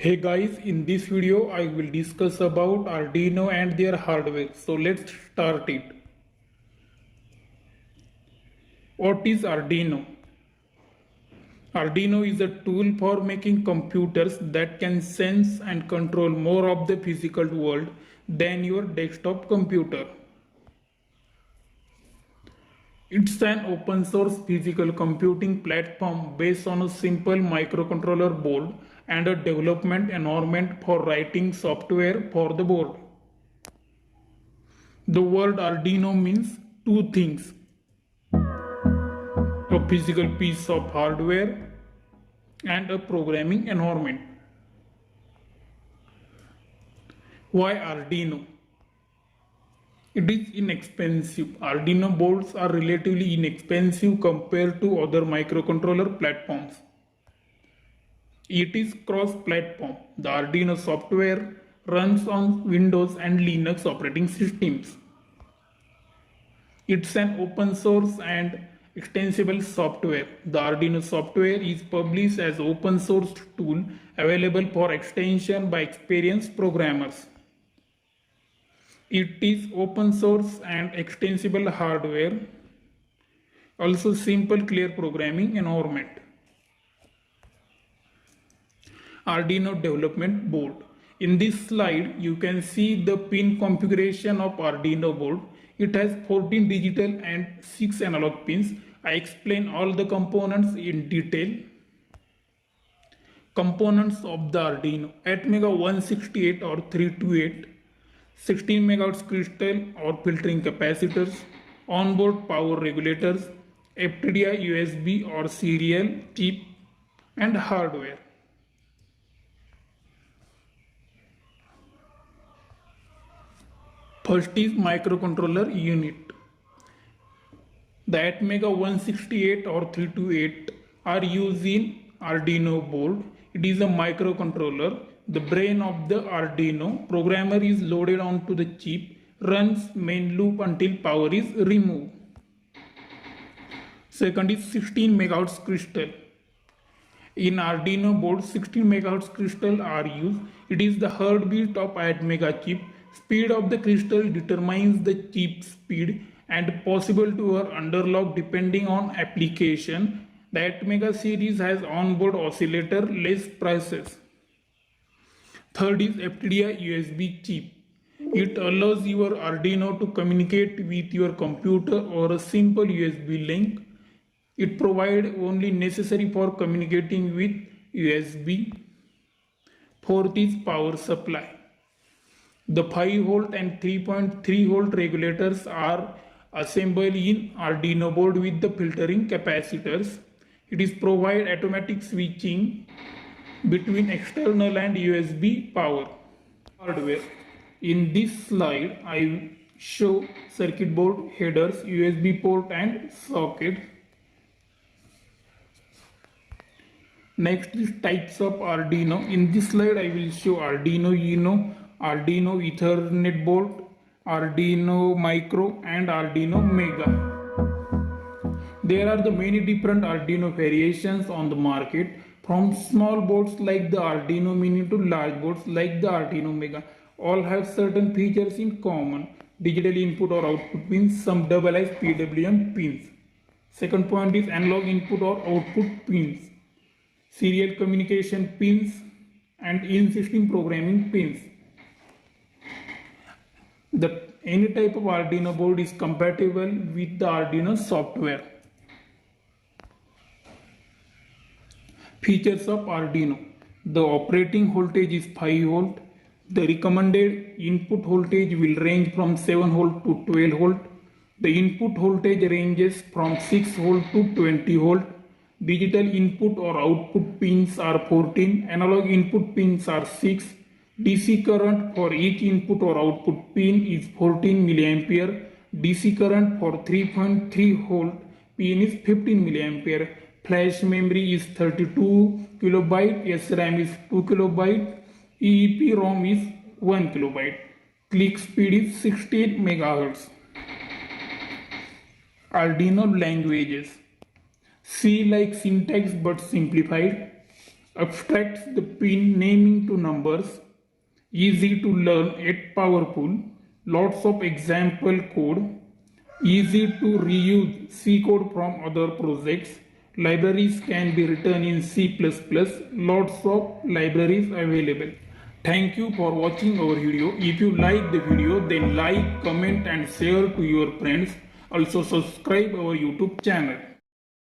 Hey guys, in this video I will discuss about Arduino and their hardware. So let's start it. What is Arduino? Arduino is a tool for making computers that can sense and control more of the physical world than your desktop computer. It's an open source physical computing platform based on a simple microcontroller board and a development environment for writing software for the board. The word Arduino means two things: a physical piece of hardware and a programming environment. Why Arduino? It is inexpensive. Arduino boards are relatively inexpensive compared to other microcontroller platforms. It is cross-platform. The Arduino software runs on Windows and Linux operating systems. It's an open source and extensible software. The Arduino software is published as open source tool available for extension by experienced programmers. It is open source and extensible hardware, also simple clear programming environment. Arduino development board. In this slide you can see the pin configuration of Arduino board. It has 14 digital and 6 analog pins. I explain all the components in detail. Components of the Arduino: ATmega 168 or 328, 16 MHz crystal or filtering capacitors, onboard power regulators, FTDI USB or serial chip, and hardware. First is microcontroller unit. The ATmega 168 or 328 are used in Arduino board. It is a microcontroller. The brain of the Arduino. Programmer is loaded onto the chip, runs main loop until power is removed. Second is 16 MHz crystal. In Arduino board, 16 MHz crystal are used. It is the heartbeat of ATmega chip. Speed of the crystal determines the chip speed and possible to or underlock depending on application. The ATmega series has onboard oscillator, less prices. Third is FTDI USB chip. It allows your Arduino to communicate with your computer or a simple USB link. It provides only necessary for communicating with USB. Fourth is power supply. The 5 volt and 3.3 volt regulators are assembled in Arduino board with the filtering capacitors. It is provide automatic switching between external and USB power. Hardware. In this slide, I show circuit board, headers, USB port and socket. Next is types of Arduino. In this slide, I will show Arduino Uno, Arduino Ethernet board, Arduino Micro and Arduino Mega. There are the many different Arduino variations on the market, from small boards like the Arduino Mini to large boards like the Arduino Mega. All have certain features in common: digital input or output pins, some double-edged PWM pins. Second point is analog input or output pins, serial communication pins and in-system programming pins. Any type of Arduino board is compatible with the Arduino software. Features of Arduino: the operating voltage is 5 volt. The recommended input voltage will range from 7 volt to 12 volt. The input voltage ranges from 6 volt to 20 volt. Digital input or output pins are 14. Analog input pins are 6. DC current for each input or output pin is 14 mA. DC current for 3.3 volt pin is 15 mA. Flash memory is 32 KB. SRAM is 2 KB. EEPROM is 1 KB. Click speed is 16 MHz. Arduino languages: C like syntax but simplified. abstracts the pin naming to numbers, easy to learn yet powerful, lots of example code, easy to reuse C code from other projects, libraries can be written in C++, lots of libraries available. Thank you for watching our video. If you like the video, then like, comment and share to your friends. Also subscribe our YouTube channel.